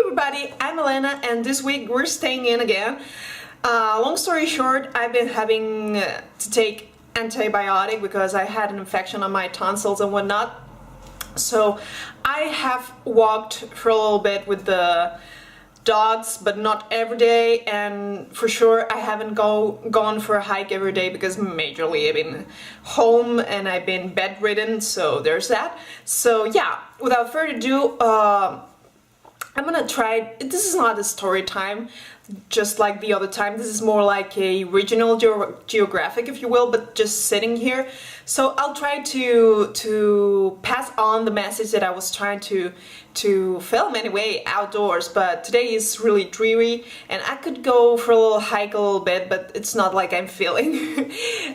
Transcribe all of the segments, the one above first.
everybody, I'm Elena and this week we're staying in again. Long story short, I've been having to take antibiotic because I had an infection on my tonsils and whatnot. So I have walked for a little bit with the dogs, but not every day, and for sure I haven't gone for a hike every day because majorly I've been home and I've been bedridden, so there's that. So yeah, without further ado, I'm gonna try. This is not a story time just like the other time. This is more like a regional geographic, if you will, but just sitting here. So I'll try to pass on the message that I was trying to film anyway outdoors, but today is really dreary and I could go for a little hike a little bit, but it's not like I'm feeling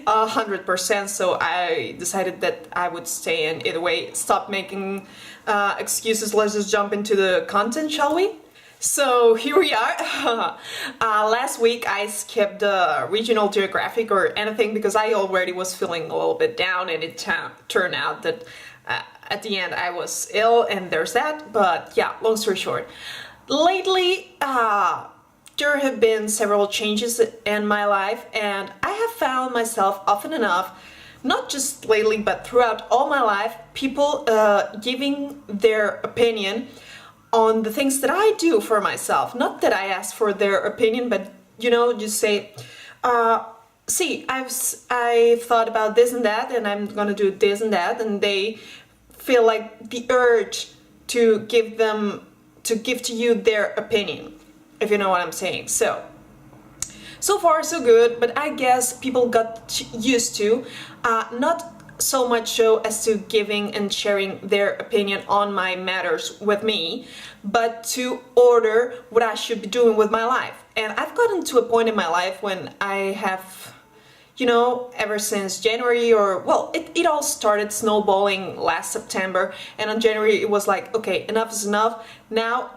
100%, so I decided that I would stay in either way. Stop making excuses, let's just jump into the content, shall we? So here we are. Last week I skipped the regional geographic or anything because I already was feeling a little bit down, and it turned out that at the end I was ill, and there's that. But yeah, long story short, lately there have been several changes in my life, and I have found myself often enough, not just lately but throughout all my life, people giving their opinion on the things that I do for myself. Not that I ask for their opinion, but you know, just say, see, I've thought about this and that, and I'm gonna do this and that, and they feel like the urge to give to you their opinion, if you know what I'm saying. So far so good, but I guess people got used to not so much so as to giving and sharing their opinion on my matters with me, but to order what I should be doing with my life. And I've gotten to a point in my life when I have, you know, ever since January, or well, it all started snowballing last September, and on January it was like, okay, enough is enough. Now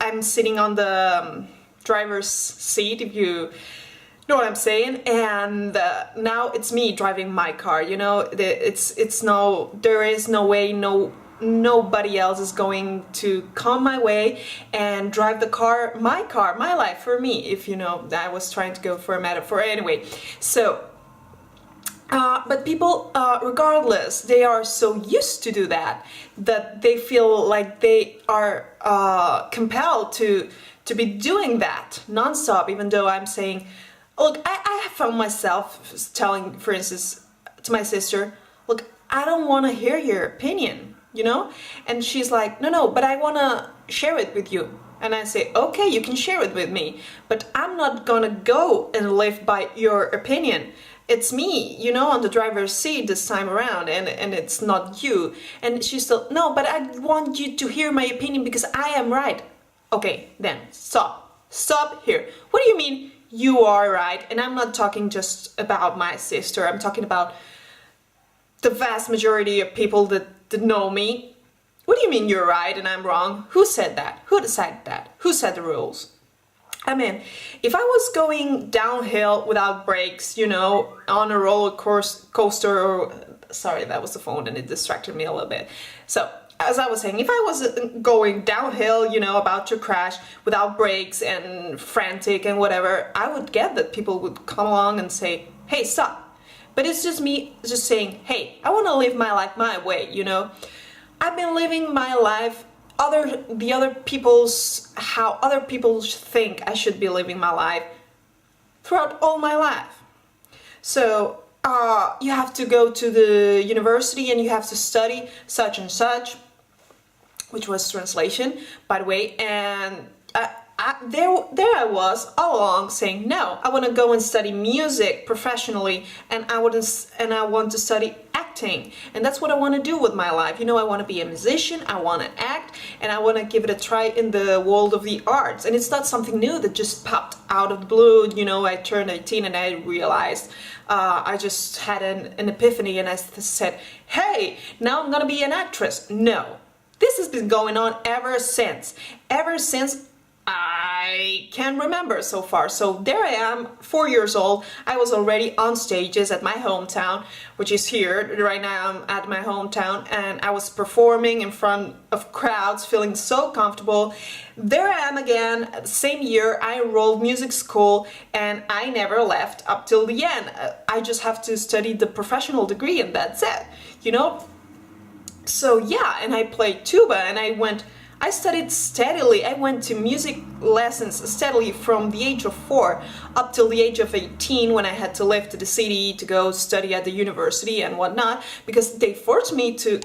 I'm sitting on the driver's seat, if you know what I'm saying, and now it's me driving my car. You know, there is no way, nobody else is going to come my way and drive my life for me, if you know. I was trying to go for a metaphor anyway. So but people, regardless, they are so used to do that they feel like they are compelled to be doing that non-stop, even though I'm saying, look, I have found myself telling, for instance, to my sister, look, I don't want to hear your opinion, you know? And she's like, no, but I want to share it with you. And I say, okay, you can share it with me, but I'm not gonna go and live by your opinion. It's me, you know, on the driver's seat this time around, and it's not you. And she's still, no, but I want you to hear my opinion because I am right. Okay, then stop here. What do you mean you are right? And I'm not talking just about my sister, I'm talking about the vast majority of people that know me. What do you mean you're right and I'm wrong? Who said that? Who decided that? Who set the rules? I mean, if I was going downhill without brakes, you know, on a roller coaster, or sorry, that was the phone and it distracted me a little bit. So, as I was saying, if I was going downhill, you know, about to crash without brakes and frantic and whatever, I would get that people would come along and say, hey, stop. But it's just me just saying, hey, I want to live my life my way, you know. I've been living my life how other people think I should be living my life throughout all my life. So you have to go to the university and you have to study such and such, which was translation, by the way, and there I was all along saying, no, I want to go and study music professionally, and I want to study acting, and that's what I want to do with my life. You know, I want to be a musician, I want to act, and I want to give it a try in the world of the arts. And it's not something new that just popped out of the blue. You know, I turned 18 and I realized, I just had an epiphany, and I said, hey, now I'm gonna be an actress. No, this has been going on ever since I can remember so far. So there I am, 4 years old. I was already on stages at my hometown, which is here. Right now I'm at my hometown, and I was performing in front of crowds, feeling so comfortable. There I am again, same year. I enrolled music school, and I never left up till the end. I just have to study the professional degree, and that's it, you know? So yeah, and I played tuba, and I studied steadily. I went to music lessons steadily from the age of 4 up till the age of 18, when I had to leave to the city to go study at the university and whatnot, because they forced me to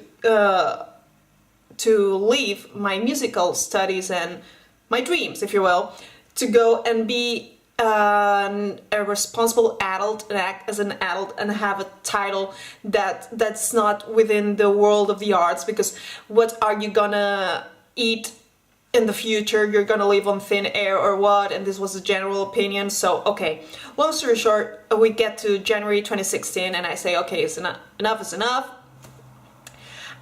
leave my musical studies and my dreams, if you will, to go and be a responsible adult and act as an adult and have a title that's not within the world of the arts. Because what are you gonna eat in the future? You're gonna live on thin air or what? And this was a general opinion. So okay, long story short, we get to January 2016, and I say, okay, it's enough is enough.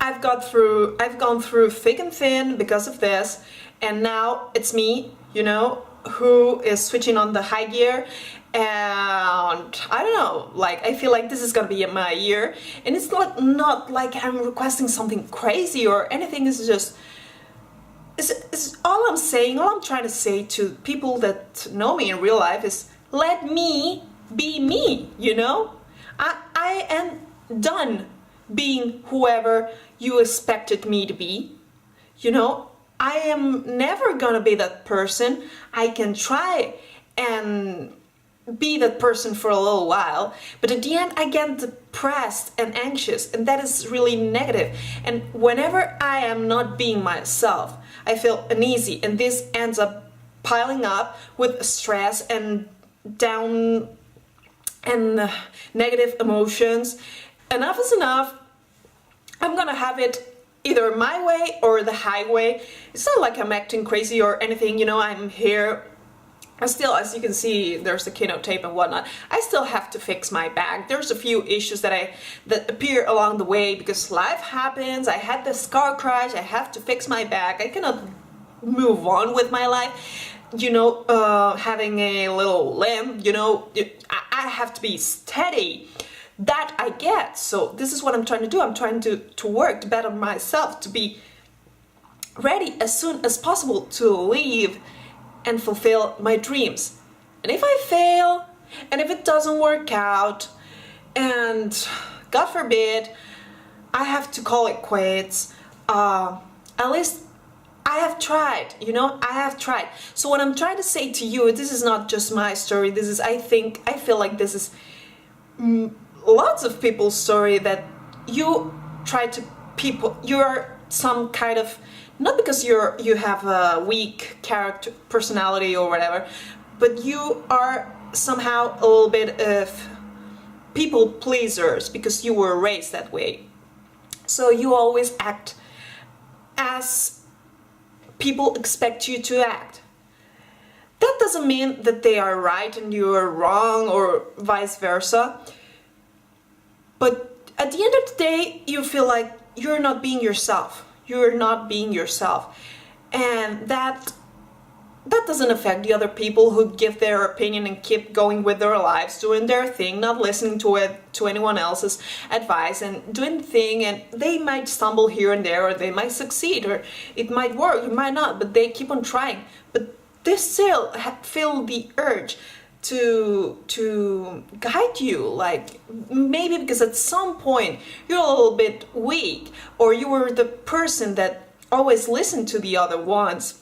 I've gone through thick and thin because of this, and now it's me, you know, who is switching on the high gear. And I don't know, like, I feel like this is gonna be my year, and it's not like I'm requesting something crazy or anything. It's just it's all I'm saying, all I'm trying to say to people that know me in real life is, let me be me, you know? I am done being whoever you expected me to be, you know? I am never gonna be that person. I can try and be that person for a little while, but at the end I get depressed and anxious, and that is really negative. And whenever I am not being myself, I feel uneasy, and this ends up piling up with stress and down and negative emotions. Enough is enough. I'm gonna have it either my way or the highway. It's not like I'm acting crazy or anything, you know. I'm here. I still, as you can see, there's the keynote tape and whatnot. I still have to fix my back. There's a few issues that appear along the way because life happens. I had this car crash. I have to fix my back. I cannot move on with my life. You know, having a little limp, you know, I have to be steady. That I get. So this is what I'm trying to do. I'm trying to work to better myself, to be ready as soon as possible to leave and fulfill my dreams. And if I fail, and if it doesn't work out, and God forbid, I have to call it quits, at least I have tried, you know, I have tried. So what I'm trying to say to you, this is not just my story, this is, I feel like this is lots of people's story, that you try to you're some kind of, not because you have a weak character, personality or whatever, but you are somehow a little bit of people pleasers because you were raised that way. So you always act as people expect you to act. That doesn't mean that they are right and you are wrong, or vice versa. But at the end of the day, you feel like you're not being yourself. You're not being yourself. And that doesn't affect the other people who give their opinion and keep going with their lives, doing their thing, not listening to anyone else's advice, and doing the thing. And they might stumble here and there, or they might succeed, or it might work, it might not, but they keep on trying. But they still feel the urge to guide you, like maybe because at some point you're a little bit weak, or you were the person that always listened to the other ones,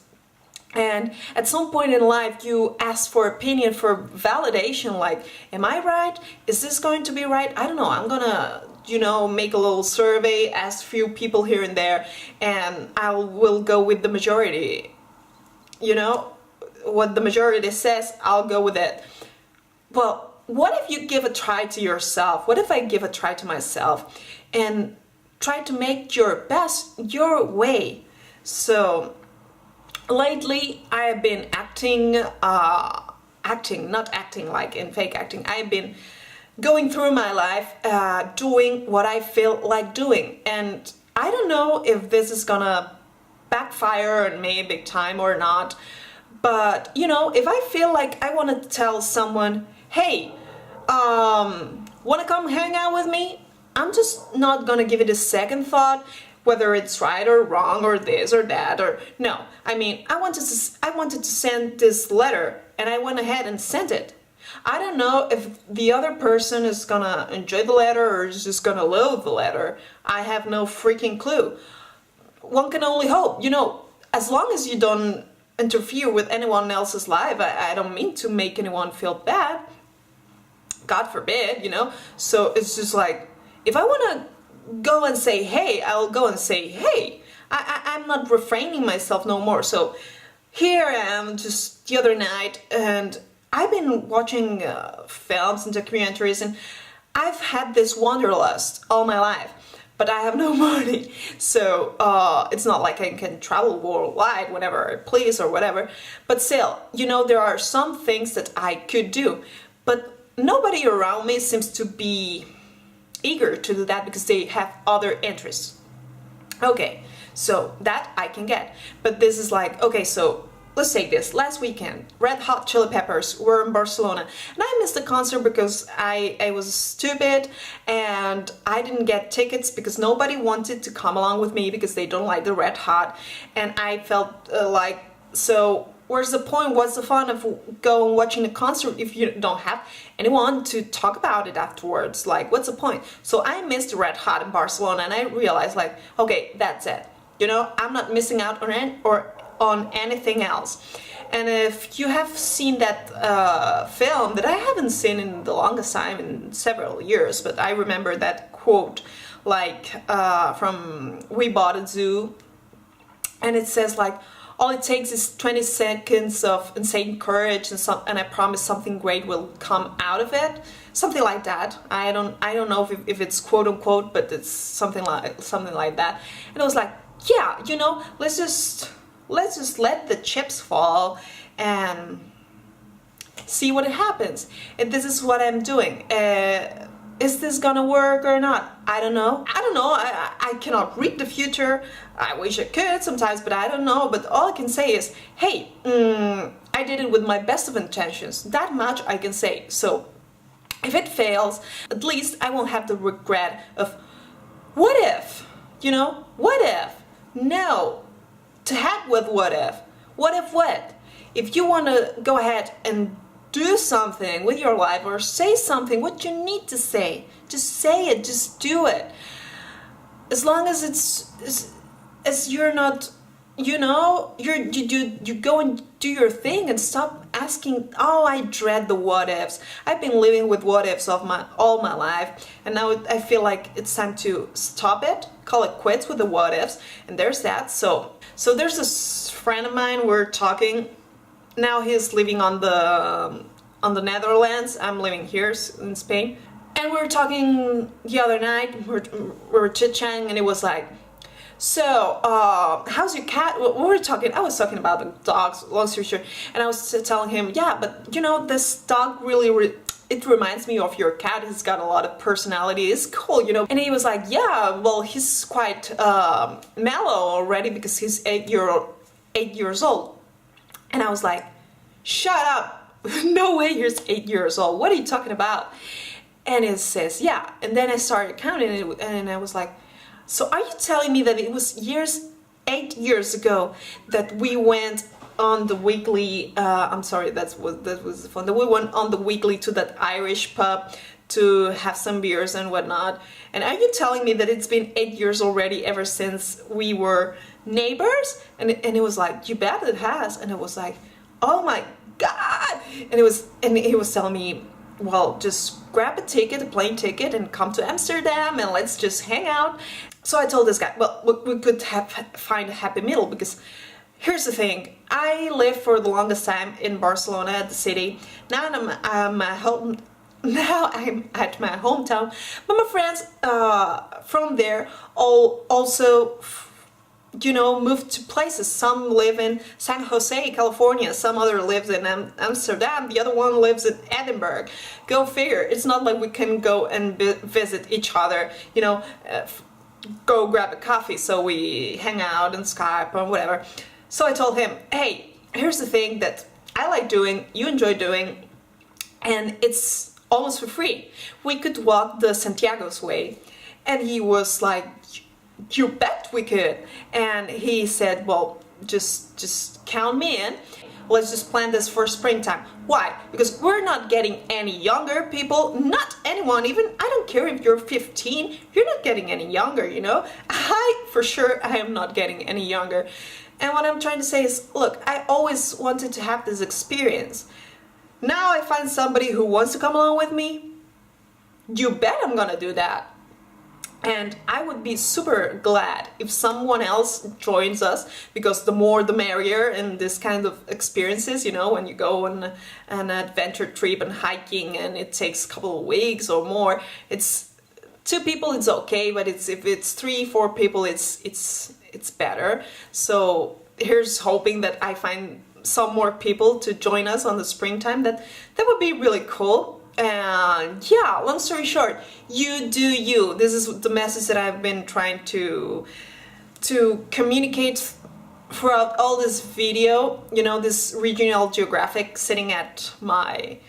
and at some point in life you ask for opinion, for validation, like, am I right? Is this going to be right? I don't know, I'm gonna, you know, make a little survey, ask few people here and there, and I will go with the majority, you know. What the majority says, I'll go with it. Well, what if you give a try to yourself? What if I give a try to myself and try to make your best your way? So lately I have been acting, not acting like in fake acting. I've been going through my life, doing what I feel like doing. And I don't know if this is gonna backfire on me big time or not. But, you know, if I feel like I want to tell someone, hey, want to come hang out with me? I'm just not gonna give it a second thought whether it's right or wrong or this or that or no. I mean, I wanted to send this letter and I went ahead and sent it. I don't know if the other person is gonna enjoy the letter or is just gonna loathe the letter. I have no freaking clue. One can only hope, you know, as long as you don't interfere with anyone else's life. I don't mean to make anyone feel bad. God forbid, you know. So it's just like, if I want to go and say hey, I'll go and say hey. I'm not refraining myself no more. So here I am just the other night, and I've been watching films and documentaries, and I've had this wanderlust all my life, but I have no money. So it's not like I can travel worldwide whenever I please or whatever. But still, you know, there are some things that I could do, but nobody around me seems to be eager to do that because they have other interests. Okay, so that I can get. But this is like, okay, so let's take this. Last weekend, Red Hot Chili Peppers were in Barcelona, and I missed the concert because I was stupid and I didn't get tickets because nobody wanted to come along with me because they don't like the Red Hot, and I felt like, so where's the point? What's the fun of going watching a concert if you don't have anyone to talk about it afterwards? Like, what's the point? So I missed Red Hot in Barcelona, and I realized, like, okay, that's it. You know, I'm not missing out on anything else. And if you have seen that film that I haven't seen in the longest time, in several years, but I remember that quote, like from We Bought a Zoo, and it says like, all it takes is 20 seconds of insane courage and I promise something great will come out of it. Something like that. I don't know if it's quote unquote, but it's something like that. And I was like, yeah, you know, let's just let the chips fall and see what happens. And this is what I'm doing. Is this gonna work or not? I don't know. I cannot read the future. I wish I could sometimes, but I don't know. But all I can say is, hey, I did it with my best of intentions. That much I can say. So if it fails, at least I won't have the regret of, what if? You know, what if? No. To heck with what if. What if what? If you want to go ahead and do something with your life or say something, what you need to say, just say it, just do it. As long as as you're not, you know, you go and do your thing and stop asking, oh, I dread the what ifs. I've been living with what ifs all my life, and now I feel like it's time to stop it, call it quits with the what ifs, and there's that. So there's this friend of mine, we're talking. Now he's living on the Netherlands. I'm living here in Spain, and we were talking the other night. We were chit-chatting, and it was like, so how's your cat? We were talking. I was talking about the dogs. Long story short, and I was telling him, yeah, but you know, this dog really it reminds me of your cat. He's got a lot of personality. It's cool, you know. And he was like, yeah, well, he's quite mellow already because he's 8 years old. And I was like, shut up. No way you're 8 years old. What are you talking about? And it says, yeah. And then I started counting it, and I was like, so are you telling me that it was 8 years ago that we went on the weekly, I'm sorry, that was fun, that we went on the weekly to that Irish pub to have some beers and whatnot. And are you telling me that it's been 8 years already ever since we were neighbors? And it was like, you bet it has. And it was like, oh my God. And he was telling me, well, just grab a plane ticket and come to Amsterdam and let's just hang out. So I told this guy, well, we could find a happy middle, because here's the thing. I lived for the longest time in Barcelona, the city. Now I'm at my hometown, but my friends from there also, you know, moved to places. Some live in San Jose, California. Some other lives in Amsterdam. The other one lives in Edinburgh. Go figure. It's not like we can go and visit each other, you know, go grab a coffee. So we hang out and Skype or whatever. So I told him, hey, here's the thing that I like doing, you enjoy doing, and it's almost for free. We could walk the Santiago's way. And he was like, you bet we could. And he said, well, just count me in. Let's just plan this for springtime. Why? Because we're not getting any younger, people. Not anyone, even, I don't care if you're 15, you're not getting any younger, you know? For sure, I am not getting any younger. And what I'm trying to say is, look, I always wanted to have this experience. Now I find somebody who wants to come along with me, you bet I'm gonna do that. And I would be super glad if someone else joins us, because the more the merrier in this kind of experiences, you know, when you go on an adventure trip and hiking and it takes a couple of weeks or more, it's 2 people, it's okay, but if it's 3-4 people, it's better. So here's hoping that I find some more people to join us on the springtime. That would be really cool. And yeah, long story short, you do you. This is the message that I've been trying to communicate throughout all this video. You know, this regional geographic, sitting at my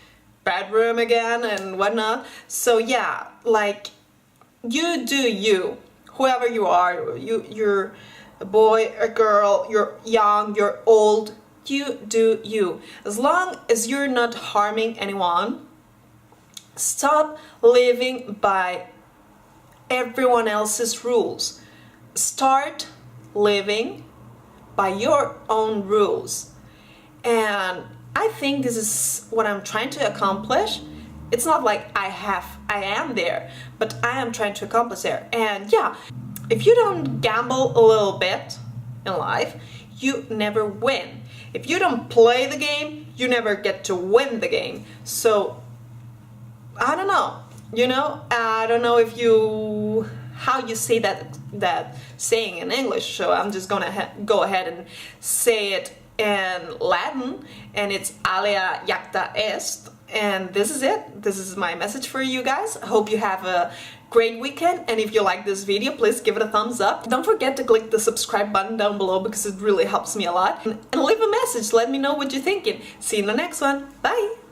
bedroom again and whatnot. So yeah, like, you do you, whoever you are. You're a boy, a girl, you're young, you're old, you do you. As long as you're not harming anyone, stop living by everyone else's rules. Start living by your own rules. And I think this is what I'm trying to accomplish. It's not like I am there, but I am trying to accomplish there. And yeah, if you don't gamble a little bit in life, you never win. If you don't play the game, you never get to win the game. So I don't know, you know, I don't know if how you say that saying in English, so I'm just gonna go ahead and say it in Latin, and it's alea jacta est, and this is it. This is my message for you guys. I hope you have a great weekend, and if you like this video, please give it a thumbs up. Don't forget to click the subscribe button down below, because it really helps me a lot, and leave a message. Let me know what you're thinking. See you in the next one. Bye!